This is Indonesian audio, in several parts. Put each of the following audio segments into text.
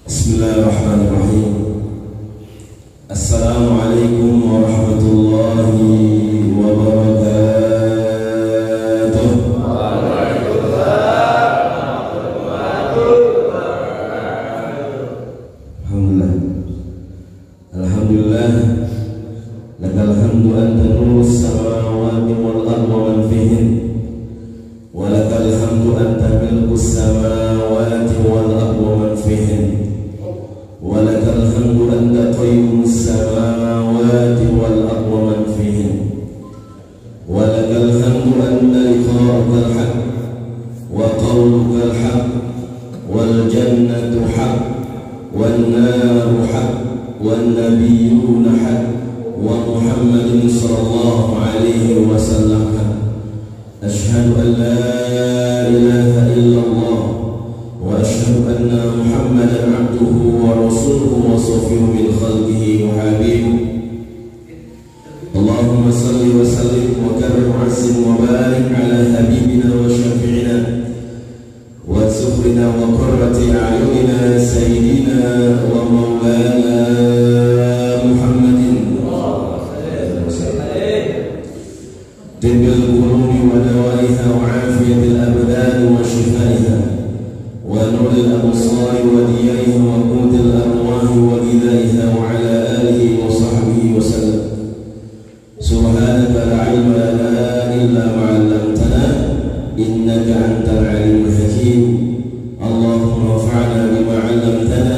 Bismillahirrahmanirrahim. Assalamualaikum warahmatullahi wabarakatuh. Alhamdulillah. Alhamdulillah. Lakal hamdu anta nurus samawati wal ardi wa man fihin. Wa lakal hamdu anta milkus samawati wal ardi wa man fihin. ولك الحمد أنت قيوم السماوات والأرض ومن فيهن ولك الحمد أنت لقاؤك الحق وقولك الحق والجنة حق والنار حق والنبيون حق ومحمد صلى الله عليه وسلم حق. أشهد أن لا إله إلا الله وأشهد أن محمدا عبده ورسوله وصفيه من خلقه وحبيبه. اللهم صل وسلم وكرم وعزم وبارك على حبيبنا وشفيعنا وسخرنا وقرة أعيننا سيدنا ومولانا محمد طب القلوب ودوائها وعافية الأبدان وشفائها ونور الأبصار وديائها وقوت الأرواح وغذائها وعلى آله وصحبه وسلم. سبحانك لا علم لنا إلا ما علمتنا إنك أنت العليم الحكيم. اللهم انفعنا بما علمتنا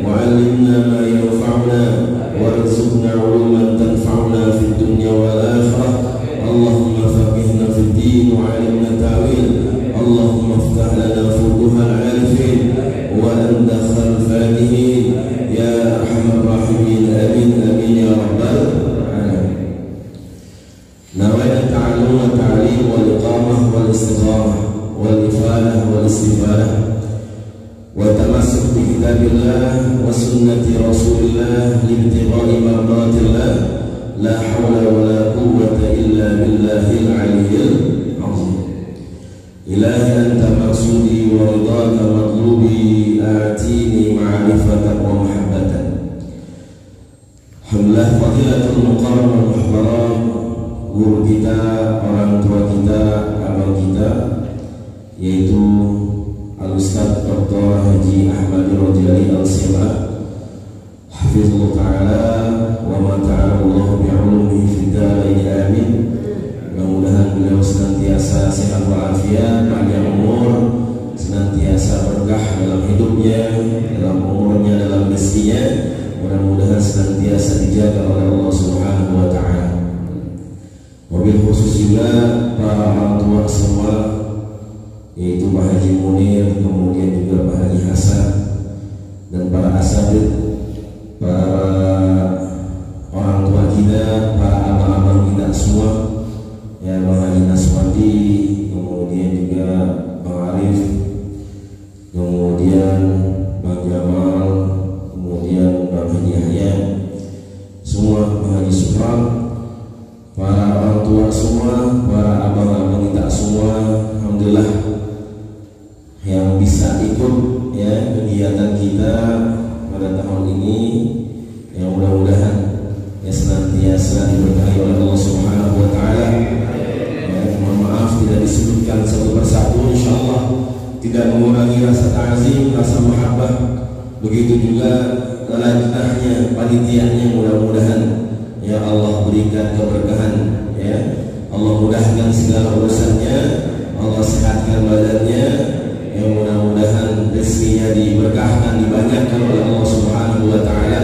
وعلمنا ما ينفعنا وارزقنا علوما تنفعنا في الدنيا والآخرة. اللهم فقهنا في الدين وعلمنا التأويل. اللهم افتح لنا فتوح العارفين وأندخل الفاتحين يا أرحم الراحمين. آمين آمين يا رب العالمين. نوينا التعلم والتعليم والإقامة والاستقامة والإفادة والاستفادة والتمسك بكتاب الله وسنة رسول الله لابتغاء مرضات الله. لا حول ولا قوة إلا بالله العلي العظيم. إلهي أنت مقصودي ورضاك مطلوبي آتيني معرفتك ومحبتك. Alhamdulillah, fadilatul muqarram wal muhtaram, guru kita, orang tua kita, abang kita, yaitu Al-Ustaz Dr. Haji Ahmad Rojali Al-Sima, hafizallahu ta'ala wa ma ta'ala Allah bi'ulumihi fid darain amin. Mudah-mudahan beliau senantiasa sehat walafiat, panjang umur, senantiasa berkah dalam hidupnya, dalam umurnya, dalam rezekinya. Mudah-mudahan senantiasa dijaga oleh Allah Subhanahu wa ta'ala. Wabil khusus juga para orang tua semua, yaitu Pak Haji Munir, kemudian juga Pak Haji Hasan, dan para asatidz, para orang tua kita, para abang-abang kita semua, ya, Bang Haji Naswandi, kemudian juga Bang Arif, kemudian Bang Jamal, kemudian Bang Haji Yahya, semua Bang Haji Supran, para orang tua semua, para abang-abang kita semua, alhamdulillah yang bisa ikut ya kegiatan kita pada tahun ini, yang mudah-mudahan ya senantiasa diberkahi oleh Allah Subhanahu wa ta'ala. Ya, mohon maaf tidak disebutkan satu persatu, insyaallah tidak mengurangi rasa ta'zim, rasa mahabbah. Begitu juga lajnahnya, panitianya, mudah-mudahan ya Allah berikan keberkahan, ya Allah mudahkan segala urusannya, Allah sehatkan badannya, ya mudah-mudahan rezekinya diberkahkan, dibanyakan oleh Allah Subhanahu wa ta'ala,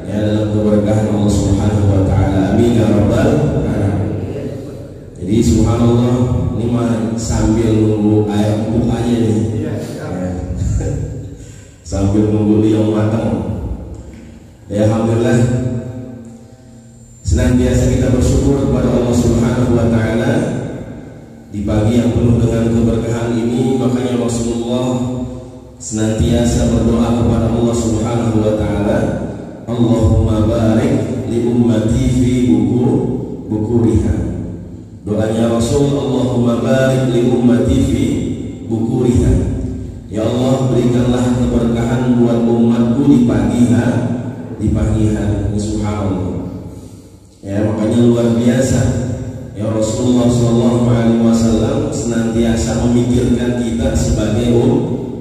ya dalam keberkahan Allah Subhanahu wa ta'ala, amin ya rabbal alamin. Jadi subhanallah, ini mah sambil nunggu air empuk aja nih, ya. Sambil nunggu dia matang. Ya alhamdulillah, senantiasa kita bersyukur kepada Allah Subhanahu wa ta'ala di pagi yang penuh dengan keberkahan ini. Makanya Rasulullah senantiasa berdoa kepada Allah Subhanahu wa ta'ala, Allahumma barik li ummati fi bukuriha. Doanya Rasul, Allahumma barik li ummati fi bukuriha. Ya Allah, berikanlah keberkahan buat umatku di pagi hari ini. Subhanallah. Ya, makanya luar biasa ya, Rasulullah SAW senantiasa memikirkan kita sebagai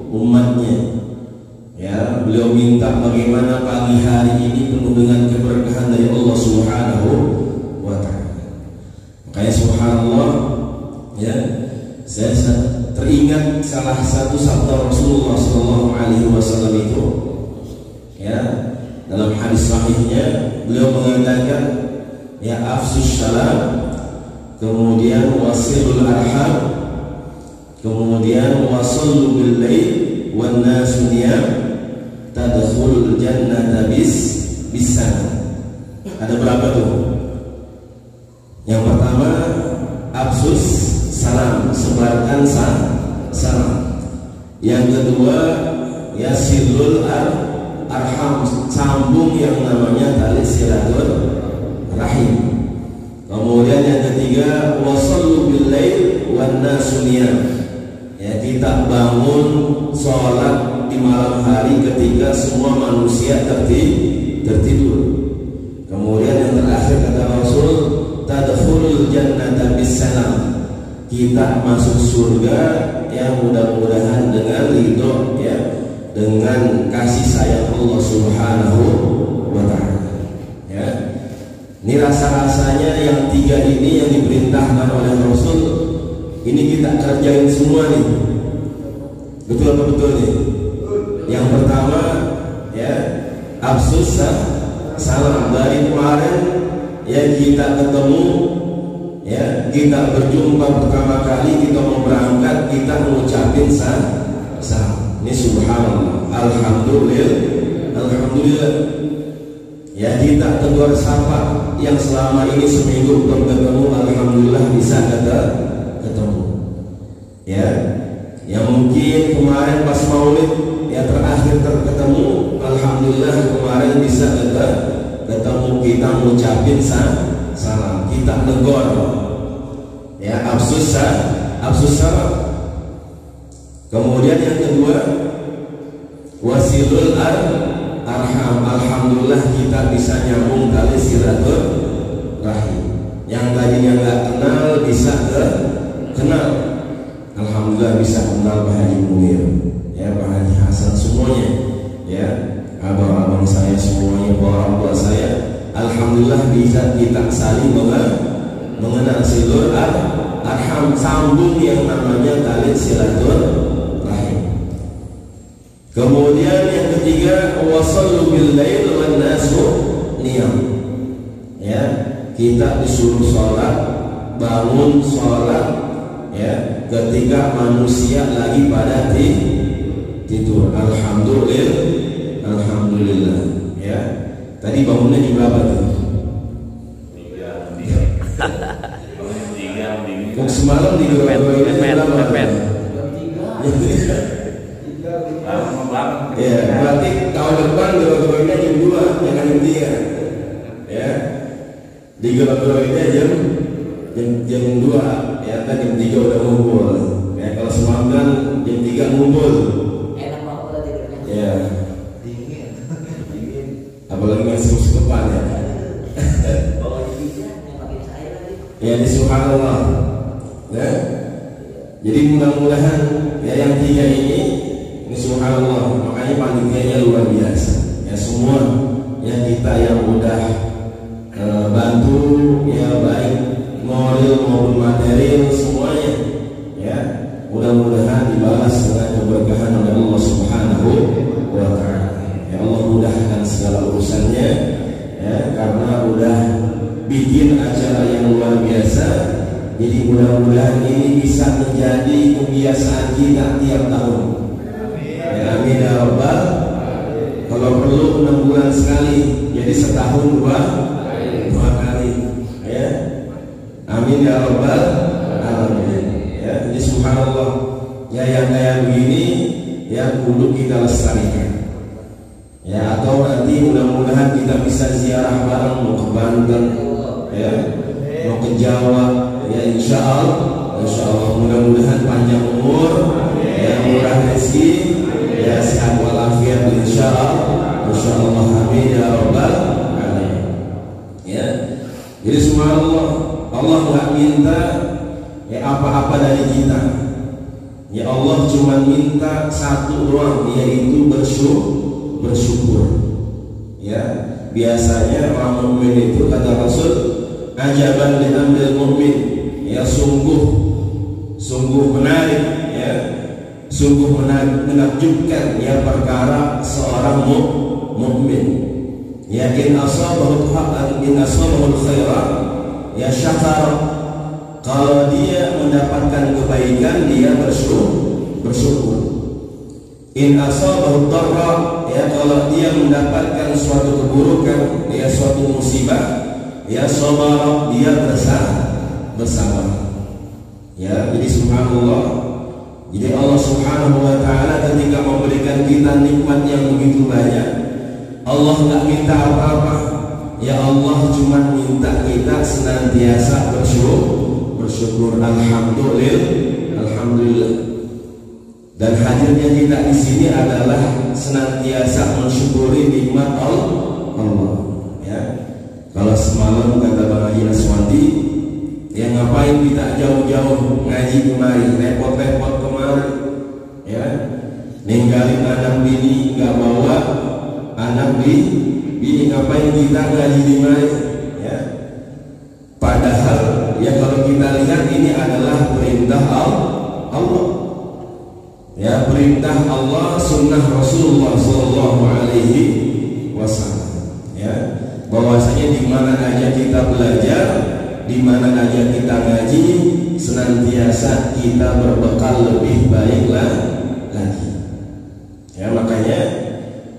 umatnya. Ya, beliau minta bagaimana pagi hari ini penuh dengan keberkahan dari Allah Subhanahu wa ta'ala. Makanya subhanallah, ya, saya teringat salah satu sabda Rasulullah SAW itu, ya, dalam hadis sahihnya beliau mengatakan, ya afsus salam, kemudian wasilul arham, kemudian wasallu bil lail wan nasu niyam tadkhulul jannata bisana. Ada berapa tuh? Yang pertama, afsus salam, sebarkan salam. Yang kedua, yasilul arham, sambung yang namanya tali silaturahim. Kemudian yang ketiga, wasallu bil lail wan nasu niyam. Ya, kita bangun sholat di malam hari ketika semua manusia tertidur. Kemudian yang terakhir kata Rasul, tadkhulul jannata bisalam. Kita masuk surga ya mudah-mudahan dengan ridho, ya, dengan kasih sayang Allah Subhanahu wa ta'ala. Ya. Ini rasa-rasanya yang tiga ini yang diperintahkan oleh Rasul, ini kita kerjain semua nih. Betul apa betul nih? Yang pertama, ya, afsus salam. Dari kemarin ya kita ketemu, ya, kita berjumpa pertama kali, kita mau berangkat, kita mengucapin salam. Ini subhanallah, alhamdulillah. Ya, kita tegur sapa yang selama ini seminggu belum ketemu, alhamdulillah bisa ketemu. Ya, yang mungkin kemarin pas maulid ya terakhir ketemu, alhamdulillah kemarin bisa ketemu, kita mengucapin salam, kita negor, ya, absus salam. Kemudian yang kedua, wasilul arham, alhamdulillah kita bisa nyambung tali silaturahim. Yang tadinya nggak kenal bisa kenal, alhamdulillah bisa kenal Pak Haji Munir, ya, Pak Haji Hasan, semuanya, ya, abang-abang saya semuanya, orang tua saya, alhamdulillah bisa kita saling mengenal silur arham, sambung yang namanya tali silaturahim. Kemudian yang ketiga, wasallu bil lail wan nasu niyam. Ya, kita disuruh sholat, bangun sholat, ya, ketika manusia lagi pada tidur. Alhamdulillah, ya. Tadi bangunnya di berapa tuh? 3. Semalam di ya, berarti tahun depan gerak-geraknya jam 2, jangan jam 3. Ya, di gerak-geraknya jam 2, ya kan jam 3 udah ngumpul. Ya, kalau semalam kan jam 3 ngumpul. Enak banget lah tidurnya. Ya. Dingin. Apalagi masih musim depan ya. Bawa hujan yang pakai saya lagi. Ya, di subhanallah. Ya. Jadi mudah-mudahan ya yang 3 ini subhanallah, makanya panitianya luar biasa. Ya semua ya kita yang udah bantu ya baik moral maupun material semuanya ya mudah-mudahan dibalas dengan keberkahan oleh Allah Subhanahu wa taala. Ya Allah mudahkan segala urusannya ya karena udah bikin acara yang luar biasa. Jadi mudah-mudahan ini bisa menjadi kebiasaan kita tiap tahun. Ya, amin ya rabbal. Kalau perlu 6 bulan sekali, jadi setahun dua kali. Ya, amin ya rabbal alamin. Ya, jadi subhanallah. Ya yang kayak begini, ya kudu kita lestarikan. Ya atau nanti mudah-mudahan kita bisa ziarah bareng mau ke Banten, ya mau ke Jawa. Ya insya Allah mudah-mudahan panjang umur, ya murah rezeki, ya sehat walafiat insya Allah amin ya rabbal alamin. Ya jadi subhanallah, Allah nggak minta ya apa-apa dari kita. Ya Allah cuma minta satu doang, yaitu bersyukur. Ya biasanya orang mukmin itu kata Rasul, ajaban li amril mukmin. Ya sungguh menarik, ya sungguh menakjubkan ya perkara seorang mukmin. Ya in asabahu khairan ya syakar, kalau dia mendapatkan kebaikan dia bersyukur. In asabahu dharra, ya kalau dia mendapatkan suatu keburukan ya suatu musibah ya sabar, dia bersabar. Ya jadi subhanallah, jadi Allah Subhanahu wa taala ketika memberikan kita nikmat yang begitu banyak, Allah nggak minta apa-apa. Ya Allah cuma minta kita senantiasa bersyukur. Alhamdulillah. Dan hadirnya kita di sini adalah senantiasa mensyukuri nikmat Allah. Ya. Kalau semalam kata Bang Haji Aswandi, ya ngapain kita jauh-jauh ngaji kemari, repot-repot kemari, ya ninggalin anak bini, nggak bawa anak bini, ngapain kita ngaji di mari, ya padahal ya kalau kita lihat ini adalah perintah Allah, ya perintah Allah, sunnah Rasulullah Sallallahu Alaihi Wasallam, ya bahwasanya di mana aja kita belajar, di mana aja kita ngaji, senantiasa kita berbekal lebih baik lagi. Ya makanya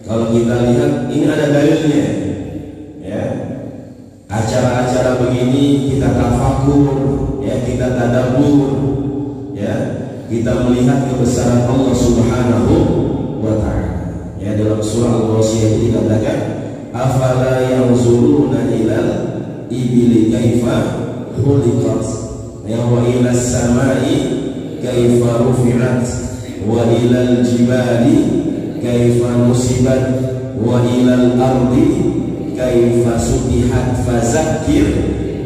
kalau kita lihat ini ada dalilnya. Ya acara-acara begini kita tafakur, ya kita tadabbur, ya kita melihat kebesaran Allah Subhanahu wa taala. Ya dalam surah Al-Ghasyiyah dikatakan, afala yanzuruna ilal ibili kaifa khuliqat wa ila samai kaifa rufi'at wa ila al-jibali kaifa nusibat wa ila al-ardi kaifa sutihat fazakir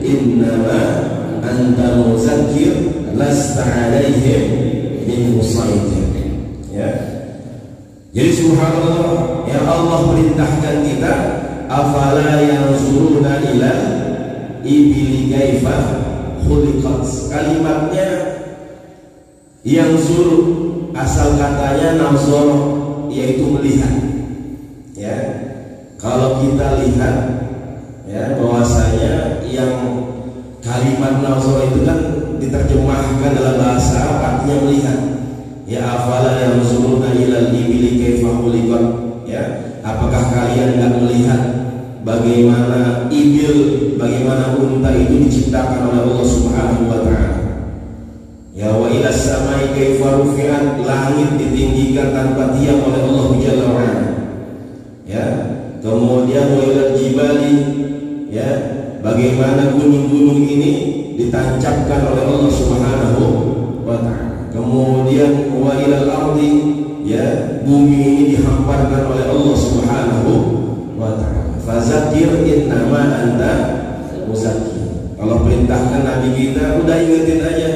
innama anta muzakkir lasta alaihim min musaitir. Ya Jadi subhanallah, ya Allah perintahkan kita, afala yanzuruna ila ibili kaifa khuliqat. Kalimatnya yang suruh asal katanya nazar, yaitu melihat. Ya, kalau kita lihat ya bahwasanya yang kalimat nazar itu kan diterjemahkan dalam bahasa Arab artinya melihat. Ya afala yanzuruna ilal ibili kaifa khuliqat. Ya, apakah kalian enggak melihat bagaimana ibil, bagaimana unta itu diciptakan oleh Allah Subhanahu wa taala? Ya wa ilas samai kaifa rufi'at, langit ditinggikan tanpa tiang oleh Allah Jalla wa ala. Ya, kemudian wa ilal jibali, ya, bagaimana gunung-gunung ini ditancapkan oleh Allah Subhanahu wa taala. Kemudian wa ilal ardi, ya, bumi ini dihamparkan oleh Allah Subhanahu wa taala. Fazakir innama anta muzakkir. Kalau perintahkan Nabi kita, udah ingetin aja.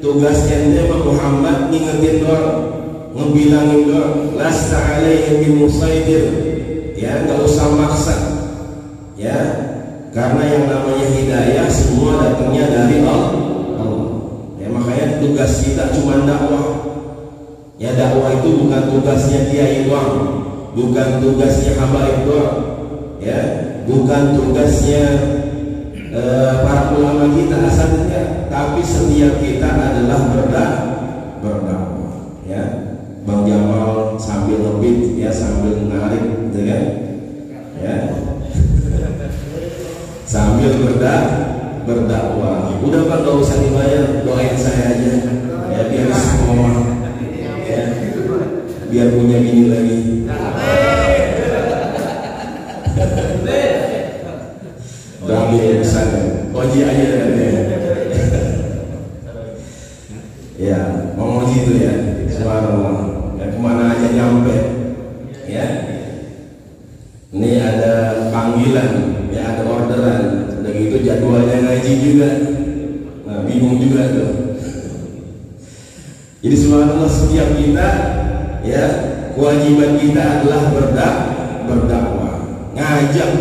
Tugas ente Muhammad ngingetin doang, ngebilangin doang. Lasta alaihim bimusaidir. Ya, enggak usah maksa. Ya, karena yang namanya hidayah semua datangnya dari Allah. Ya, makanya tugas kita cuma dakwah. Ya, dakwah itu bukan tugasnya kiai doang, bukan tugasnya habaib doang. Ya, bukan tugasnya para ulama kita asalnya, tapi setiap kita adalah berdakwah. Ya, Bang Jamal sambil ngebit, ya, sambil narik, gitu kan? Ya, sambil berdakwah. Udah Pak, gak usah dibayar, doain saya aja. Ya, biar semua, ya, biar punya bini lagi. Doain besar, oji aja kan ya. Ya, mau ngoji itu ya, subhanallah. Ya, kemana aja nyampe. Ya, ini ada panggilan, ya, ada orderan. Udah gitu jadwalnya ngaji juga. Nah, bingung juga tuh. Jadi subhanallah, setiap kita, ya, kewajiban kita adalah berdakwah, ngajak,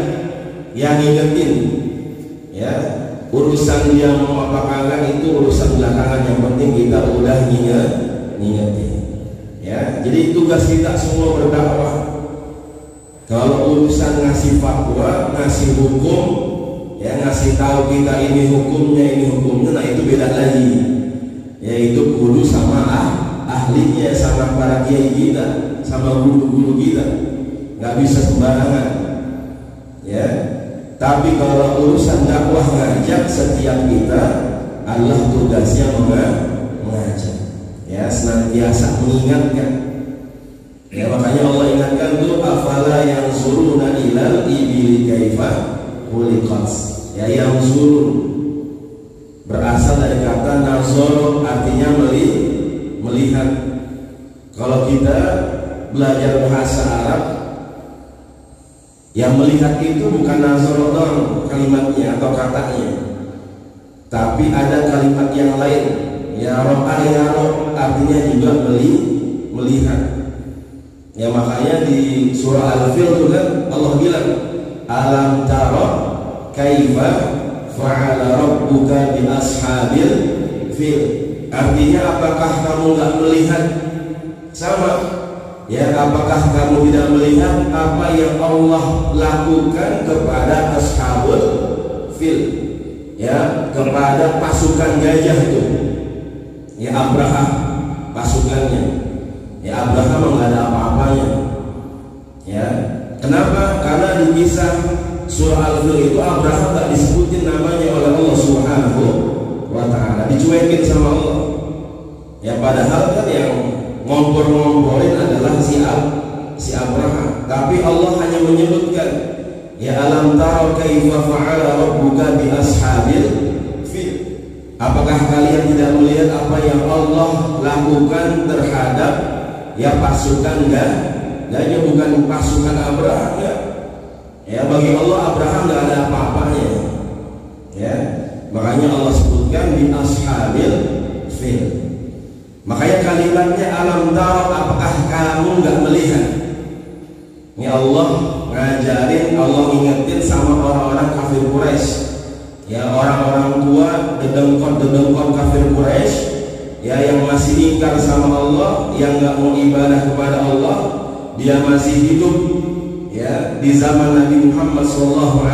yang ingetin. Ya, urusan dia mau apa kagak itu urusan belakangan, yang penting kita udah ngingetin. Ya, jadi tugas kita semua berdakwah. Kalau urusan ngasih fatwa, ngasih hukum, ya, ngasih tahu kita ini hukumnya, nah itu beda lagi. Yaitu kudu sama ahlinya, sama para kiai kita, sama guru-guru kita. Nggak bisa sembarangan. Ya, tapi kalau urusan dakwah ngajak, setiap kita adalah tugasnya mengajak. Ya, senantiasa mengingatkan. Ya, makanya Allah ingatkan tuh, afala yanzuruna ilal ibili kaifa khuliqat. Ya, yang surun berasal dari kata nazar, artinya melihat. Kalau kita belajar bahasa Arab, yang melihat itu bukan nazar doang kalimatnya atau katanya, tapi ada kalimat yang lain. Ya, ro'a ya roh, artinya juga melihat. Ya, makanya di surah Al-Fil itu kan Allah bilang, alam tara kaifa fa'ala rabbuka bi ashabil fil. Artinya, apakah kamu nggak melihat? Sama, ya, apakah kamu tidak melihat apa yang Allah lakukan kepada ashabul fil? Ya, kepada pasukan gajah itu. Ya, Abraham pasukannya. Ya, Abraham nggak ada apa-apanya. Ya, kenapa? Karena di kisah surah Al-Fil itu Abraham nggak disebutin namanya oleh Allah Subhanahu wa taala, dicuekin sama Allah. Ya, padahal kan yang ngompor-ngomporin adalah si Abraham, tapi Allah hanya menyebutkan, ya, alam tara kaifa fa'ala rabbuka bi ashabil fil. Apakah kalian tidak melihat apa yang Allah lakukan terhadap, ya, pasukan gajah, bukan pasukan Abraham, ya. Ya, bagi Allah Abraham nggak ada apa-apanya. Ya, makanya Allah sebutkan di ashabil fil. Makanya kalimatnya alam tara, apakah kamu nggak melihat? Ini Allah ngajarin, Allah ingetin sama orang-orang kafir Quraisy. Ya, orang-orang tua dedengkot kafir Quraisy, ya, yang masih ingkar sama Allah, yang nggak mau ibadah kepada Allah, dia masih hidup, ya, di zaman Nabi Muhammad SAW,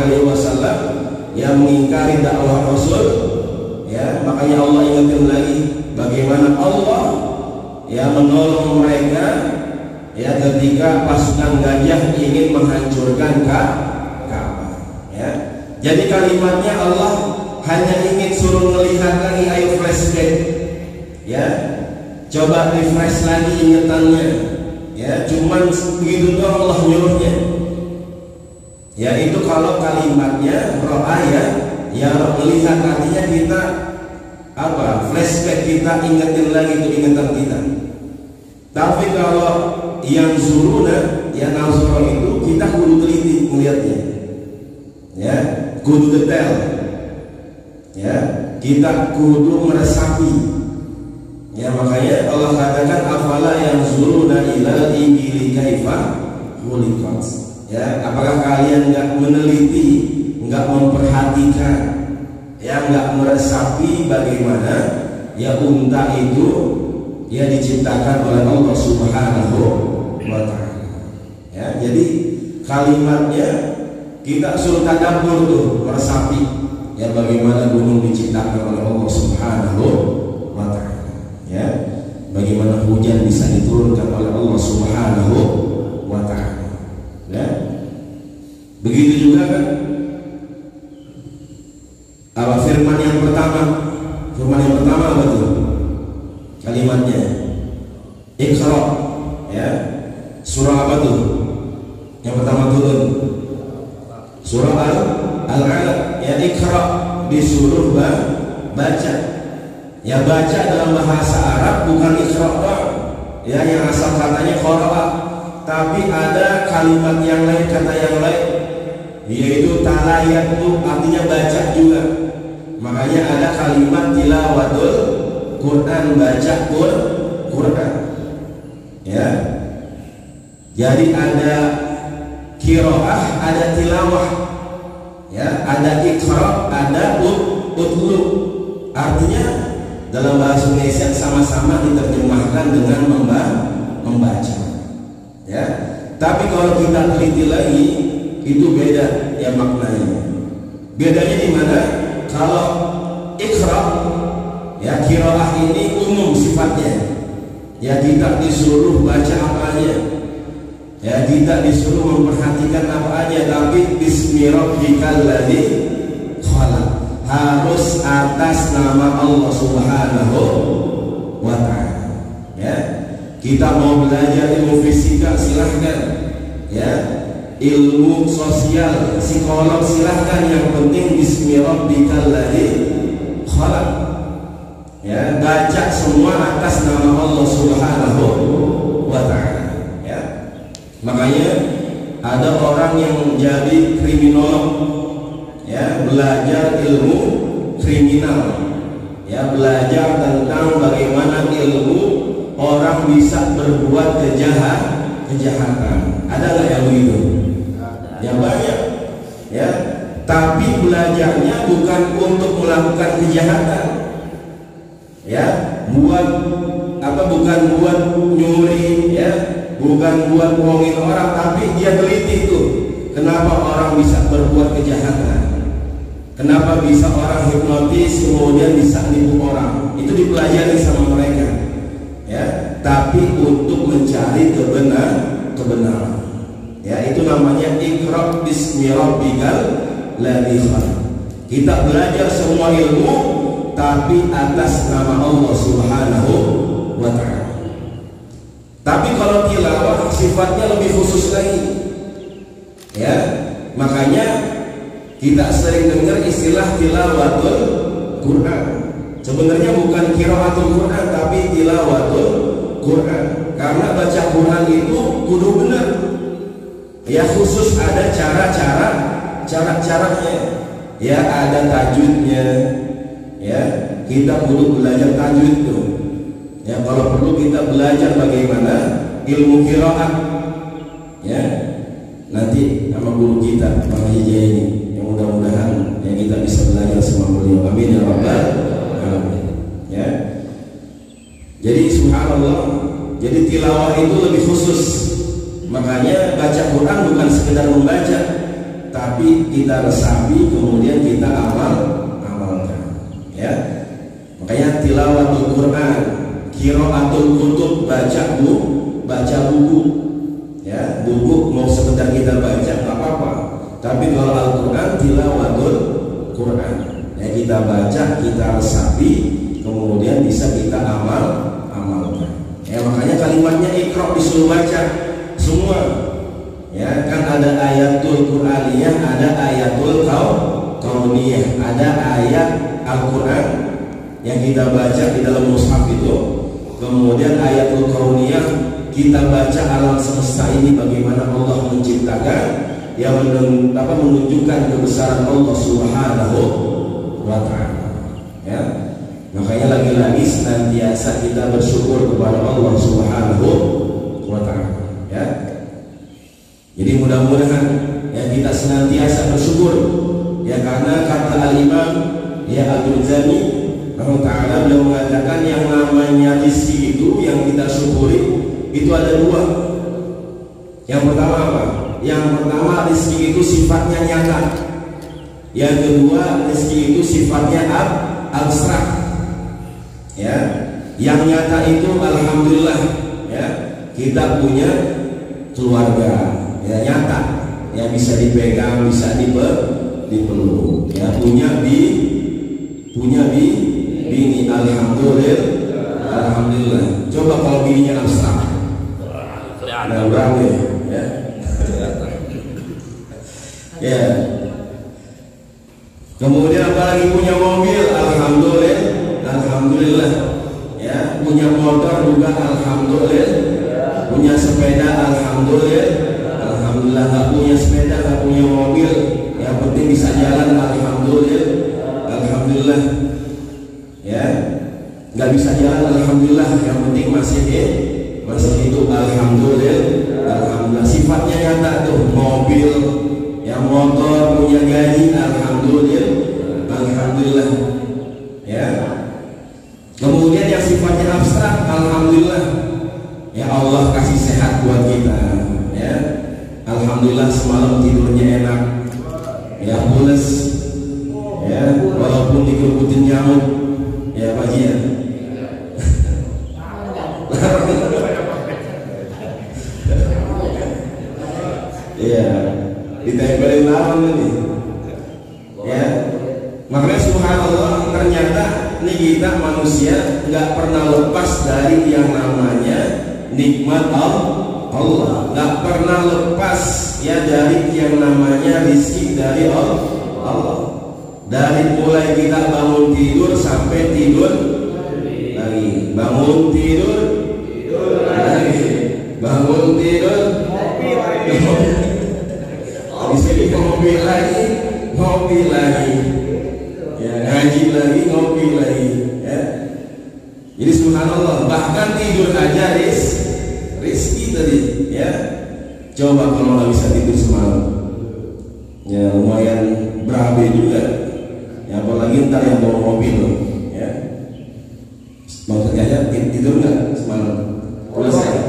yang mengingkari dakwah Rasul, ya. Makanya Allah ingetin lagi bagaimana Allah, ya, menolong mereka, ya, ketika pasukan gajah ingin menghancurkan Ka'bah, ya. Jadi kalimatnya Allah hanya ingin suruh melihat lagi, ayo flashback, ya, coba refresh lagi ingatannya, ya, cuman begitu doang Allah nyuruhnya. Ya, itu kalau kalimatnya ro'a, ya melihat, artinya kita apa, flashback, kita ingetin lagi itu ingatan kita. Tapi kalau yang zuruna, ya, nazar itu kita kudu teliti melihatnya, ya, kudu detail, ya, kita kudu meresapi, ya. Makanya Allah katakan afala yang zuruna ilal ibili kaifa khuliqat, ya. Apakah kalian nggak meneliti, nggak memperhatikan, ya, nggak meresapi bagaimana, ya, unta itu, ya, diciptakan oleh Allah Subhanahu wa ta'ala, ya. Jadi kalimatnya kita suruh tadabbur tuh, meresapi, ya, bagaimana gunung diciptakan oleh Allah Subhanahu wa ta'ala, ya, bagaimana hujan bisa diturunkan oleh Allah Subhanahu wa ta'ala, ya. Begitu juga kan apa firman yang pertama apa tuh kalimatnya? Iqra, ya. Surah apa tuh yang pertama turun? Surah Al-Alaq, ya. Iqra, disuruh baca, ya. Baca dalam bahasa Arab bukan iqra, ya, yang asal katanya qara'a, tapi ada kalimat yang lain, kata yang lain, yaitu talayat, tuh artinya baca juga. Makanya ada kalimat tilawatul Quran, baca Quran, ya. Jadi ada qiraah, ada tilawah, ya, ada iqra, ada utlu. Artinya dalam bahasa Indonesia sama-sama diterjemahkan dengan membaca, ya. Tapi kalau kita teliti lagi, itu beda, ya, maknanya. Bedanya di mana? Kalau iqra, ya, qiraah ini umum sifatnya, ya, tidak disuruh baca apa aja, ya, tidak disuruh memperhatikan apa aja, tapi bismi rabbikal ladzi khalaq, harus atas nama Allah Subhanahu wa ta'ala, ya. Kita mau belajar ilmu fisika silahkan, ya, ilmu sosial, psikolog silahkan, yang penting bismi rabbikal ladzi khalaq, ya, baca semua atas nama Allah Subhanahu wa ta'ala, ya. Makanya ada orang yang menjadi kriminolog, ya, belajar ilmu kriminal, ya, belajar tentang bagaimana ilmu orang bisa berbuat kejahatan. Ada nggak yang begitu? Ya, banyak, ya. Tapi belajarnya bukan untuk melakukan kejahatan, ya, bukan buat nyuri, ya, bukan buat bohongin orang, tapi dia teliti tuh kenapa orang bisa berbuat kejahatan, kenapa bisa orang hipnotis kemudian bisa nipu orang, itu dipelajari sama mereka, ya. Tapi untuk mencari kebenaran, ya, itu namanya iqra bismi rabbikal ladzi khalaq. Kita belajar semua ilmu tapi atas nama Allah Subhanahu wa ta'ala. Tapi kalau tilawah sifatnya lebih khusus lagi, ya. Makanya kita sering dengar istilah tilawatul Quran. Sebenarnya bukan qiraatul Quran tapi tilawatul Quran. Karena baca Quran itu kudu benar, ya, khusus ada cara-caranya, ya, ada tajwidnya, ya, kita kudu belajar tajwid tuh, ya. Kalau perlu kita belajar bagaimana ilmu qiraat, ya, nanti sama guru kita Bang Haji Jaya ini, yang mudah-mudahan yang kita bisa belajar sama beliau. Amin ya rabbal alamin. Ya. Jadi subhanallah, jadi tilawah itu lebih khusus. Makanya baca Quran bukan sekedar membaca, tapi kita resapi kemudian kita amalkan. Ya. Makanya tilawatul Quran, qiraatul kutub, baca buku. Ya, buku mau sekedar kita baca nggak apa-apa. Tapi kalau Al-Quran tilawatul Quran, ya kita baca, kita resapi, kemudian bisa kita amalkan. Ya makanya kalimatnya Iqra disuruh baca semua. Ya kan ada ayatul Qur'aniyah, ada ayatul kauniyah, ada ayat Al-Quran yang kita baca di dalam mushaf itu. Kemudian ayatul kauniyah, kita baca alam semesta ini bagaimana Allah menciptakan, yang menunjukkan kebesaran Allah Subhanahu wa ta'ala. Ya. Makanya lagi-lagi senantiasa kita bersyukur kepada Allah Subhanahu wa ta'ala. Ya. Jadi mudah-mudahan ya kita senantiasa bersyukur. Ya karena kata Al-Imam ya Al-Juzani rahimahullah, beliau mengatakan yang namanya rezeki itu yang kita syukuri itu ada dua. Yang pertama apa? Yang pertama rezeki itu sifatnya nyata. Yang kedua rezeki itu sifatnya abstrak. Ya, yang nyata itu alhamdulillah ya kita punya keluarga ya nyata, ya bisa dipegang, bisa dipeluk, ya punya bini alhamdulillah. Coba kalau bininya abstrak. Ada berapa ya? Ya. Kemudian apalagi punya mobil, alhamdulillah. Ya, punya motor juga alhamdulillah. Punya sepeda alhamdulillah. Nggak punya sepeda, nggak punya mobil, yang penting bisa jalan alhamdulillah. Ya, nggak bisa jalan alhamdulillah, yang penting masih hidup alhamdulillah. Sifatnya nyata tuh, mobil, yang motor, punya gaji alhamdulillah. Ya. Kemudian yang sifatnya abstrak alhamdulillah. Ya Allah kasih sehat buat kita. Ya. Alhamdulillah semalam tidurnya enak. Ya pules. Ya, walaupun dikerubutin nyamuk. Ya Pak Jian. Iya, ditempelin lawan ini. Ya, makanya subhanallah ternyata ini kita manusia nggak pernah lepas dari yang namanya nikmat Allah, nggak pernah lepas ya dari yang namanya rizki dari Allah. Dari mulai kita bangun tidur sampai tidur lagi, bangun tidur lagi, bangun tidur. Habis ini ngopi lagi, ya ngaji lagi, ngopi lagi, ya. Jadi subhanallah, bahkan tidur aja rizki tadi, ya. Coba kalau nggak bisa tidur semalam, ya lumayan berabe juga, ya apalagi ntar yang bawa mobil, ya. Mau terjadi tidur nggak semalam? Pulas ya?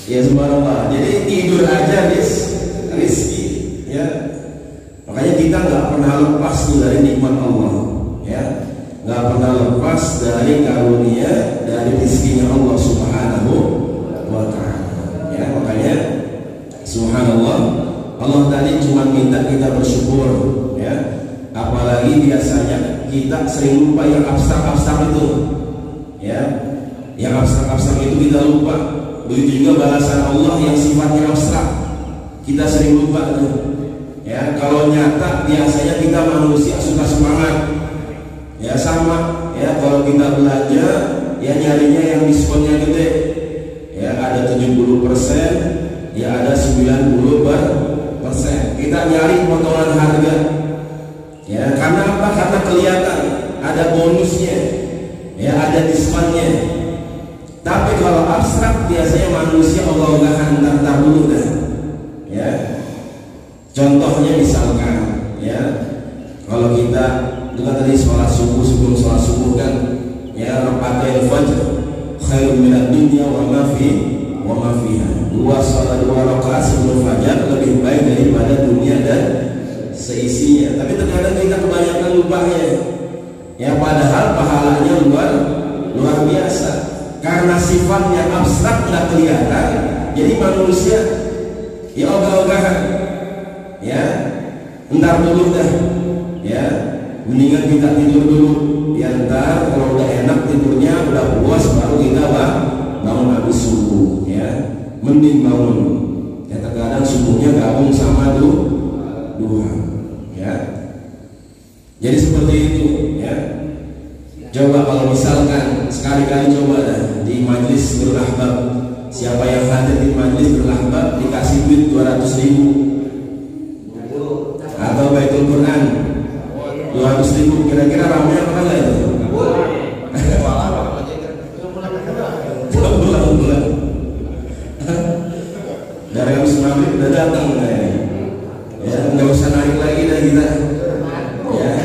Ya subhanallah. Jadi tidur aja rizki, ya. Makanya kita nggak pernah lepas dari nikmat Allah, ya. Nggak pernah lepas dari karunia, dari rizkinya Allah Subhanahu wa ta'ala. Ya makanya subhanallah, Allah tadi cuma minta kita bersyukur, ya. Apalagi biasanya kita sering lupa yang abstrak itu, ya. Yang abstrak itu kita lupa. Begitu juga balasan Allah yang sifatnya abstrak, kita sering lupa tuh. Ya, kalau nyata biasanya kita manusia suka semangat. Ya sama, ya kalau kita belanja ya nyarinya yang diskonnya gede. Ya ada 70%, ya ada 90%. Kita nyari potongan harga. Ya, karena apa? Karena kelihatan ada bonusnya, ya ada diskonnya. Tapi kalau abstrak biasanya manusia Allah ntar dulu dah, ya. Contohnya misalkan, ya, kalau kita dengan tadi sholat subuh, sebelum sholat subuh kan, ya, rakaatain fajr khairun minad dunya wa ma fiha. Dua rakaat sebelum fajar lebih baik daripada dunia dan seisinya. Tapi terkadang kita kebanyakan lupanya, ya, padahal pahalanya luar biasa. Karena sifatnya abstrak nggak kelihatan, jadi manusia ya ogah-ogahan, ya, entar dulu dah, ya, mendingan kita tidur dulu, ya, ntar kalau udah enak tidurnya, udah puas baru kita bangun habis subuh, ya, mending bangun, ya, terkadang subuhnya gabung sama duha, ya, jadi seperti itu, ya. Coba kalau misalkan sekali-kali coba dah di majlis berlahbab, siapa yang hadir di majlis berlahbab dikasih duit 200.000 atau Baitul Quran 200.000, kira-kira ramai apa enggak itu? Bulan dari habis maghrib udah datang, ya, nggak usah naik lagi dah kita, ya.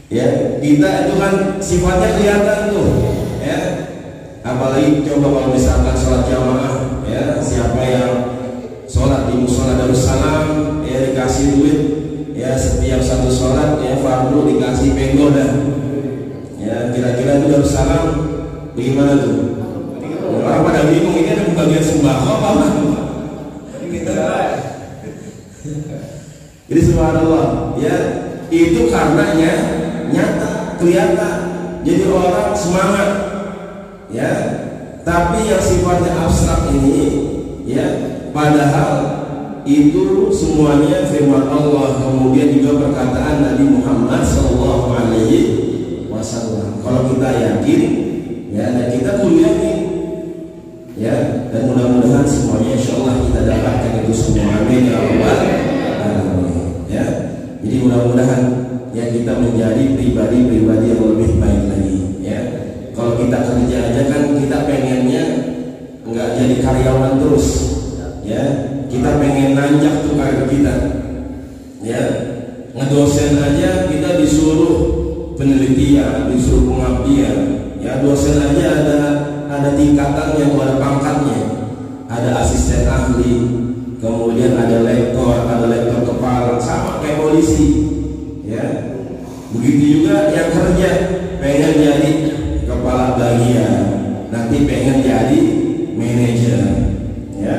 Ya, kita itu kan sifatnya kelihatan tuh, ya. Apalagi coba kalau misalkan sholat jamaah, ya, siapa yang sholat di musola Darussalam, ya, dikasih duit, ya, setiap satu sholat, ya, fardu dikasih penggoda, ya, kira-kira itu Darussalam bagaimana tuh? Orang pada bingung, ini ada pembagian sembako apa enggak? Jadi subhanallah, ya, itu karenanya nyata, kelihatan, jadi orang semangat, ya. Tapi yang sifatnya abstrak ini, ya, padahal itu semuanya firman Allah, kemudian juga perkataan Nabi Muhammad SAW. Kalau kita yakin, ya, dan kita pun yakin, ya, dan mudah-mudahan semuanya insya Allah kita dapatkan itu semua, amin ya rabbal alamin, ya. Jadi mudah-mudahan, ya, kita menjadi pribadi-pribadi yang lebih baik lagi, ya. Kalau kita kerja aja kan kita pengennya nggak jadi karyawan terus, ya. Kita pengen nanjak tuh karir kita, ya. Ngedosen aja kita disuruh penelitian, disuruh pengabdian, ya. Dosen aja ada tingkatannya, ada pangkatnya, ada asisten ahli, kemudian ada lektor kepala, sama kayak polisi, ya. Begitu juga yang kerja pengen jadi kepala bagian, nanti pengen jadi manajer, ya,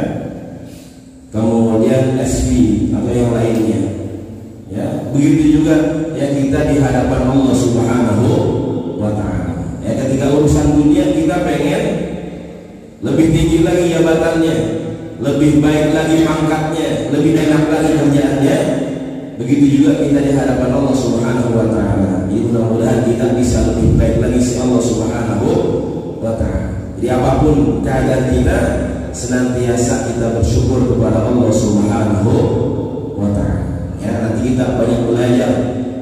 kemudian SV atau yang lainnya, ya. Begitu juga, ya, kita di hadapan Allah Subhanahu wa Ta'ala, ya, ketika urusan dunia kita pengen lebih tinggi lagi jabatannya, lebih baik lagi pangkatnya, lebih enak lagi kerjaannya. Begitu juga kita di hadapan Allah Subhanahu wa Ta'ala. Jadi mudah-mudahan kita bisa lebih baik lagi si Allah Subhanahu wa Ta'ala. Jadi apapun keadaan kita, senantiasa kita bersyukur kepada Allah Subhanahu wa Ta'ala. Ya, nanti kita banyak belajar,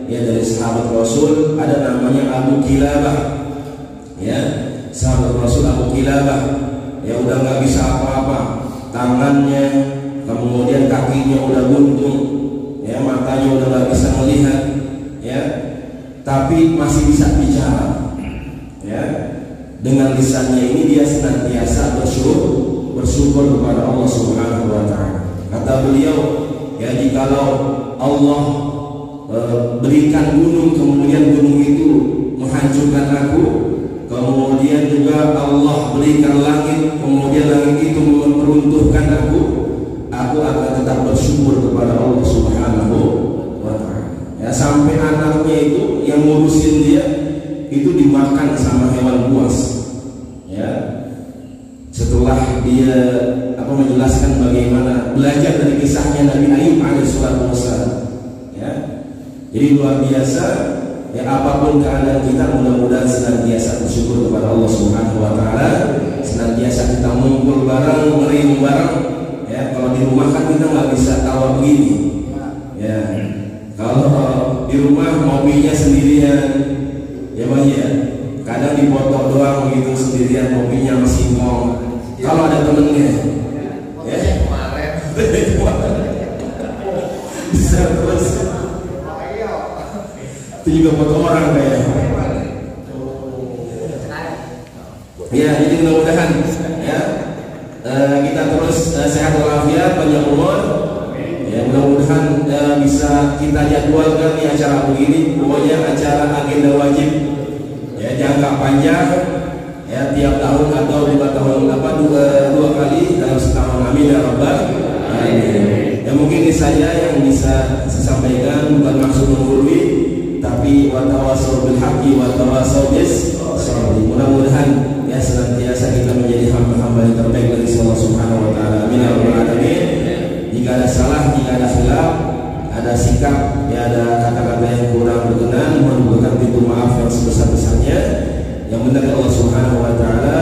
ya, dari sahabat Rasul. Ada namanya Abu Kilabah, ya, sahabat Rasul Abu Kilabah, ya, udah nggak bisa apa-apa, tangannya, kemudian kakinya udah buntung, ya, matanya udah nggak bisa melihat, ya, tapi masih bisa bicara, ya. Dengan lisannya ini dia senantiasa bersyukur kepada Allah Subhanahu wa Ta'ala. Kata beliau, ya, jikalau Allah berikan gunung, kemudian gunung itu menghancurkan aku, kemudian juga Allah berikan langit, kemudian langit itu meruntuhkan aku akan tetap bersyukur kepada Allah Subhanahu wa Ta'ala. Ya, sampai anaknya itu yang ngurusin dia itu dimakan sama hewan buas, ya. Setelah dia menjelaskan bagaimana belajar dari kisahnya Nabi Ayub alaihissalam, ya. Jadi luar biasa, ya, apapun keadaan kita mudah-mudahan senantiasa bersyukur kepada Allah Subhanahu wa Ta'ala, senantiasa kita ngumpul bareng, ngeriung bareng, ya. Kalau di rumah kan kita nggak bisa tawa begini, ya. Kalau di rumah mobilnya sendirian, ya Bang ya. Kadang dipoto doang begitu sendirian, mobilnya masih singkong. Kalau ada temennya, ya bisa terus. Itu juga foto orang kayaknya. Ya, jadi mudah-mudahan ya kita terus sehat walafiat, panjang umur. Ya, mudah-mudahan bisa kita jadwalkan di acara begini, pokoknya acara agenda wajib ya, jangka panjang ya, tiap tahun atau 2 tahun dua kali dalam setahun. Amin ya rabbal alamin. Ya mungkin ini saya yang bisa saya sampaikan, bukan maksud menggurui, tapi watawasau bil haqqi watawasau bis sabr. Mudah-mudahan ya senantiasa kita menjadi hamba-hamba yang terbaik dari Allah Subhanahu wa taala. Amin ya rabbal alamin. Jika ada salah, jika ada khilaf, ada sikap, ya ada kata-kata yang kurang berkenan, mohon berkat pintu maaf yang sebesar-besarnya. Yang benar Allah Subhanahu wa taala.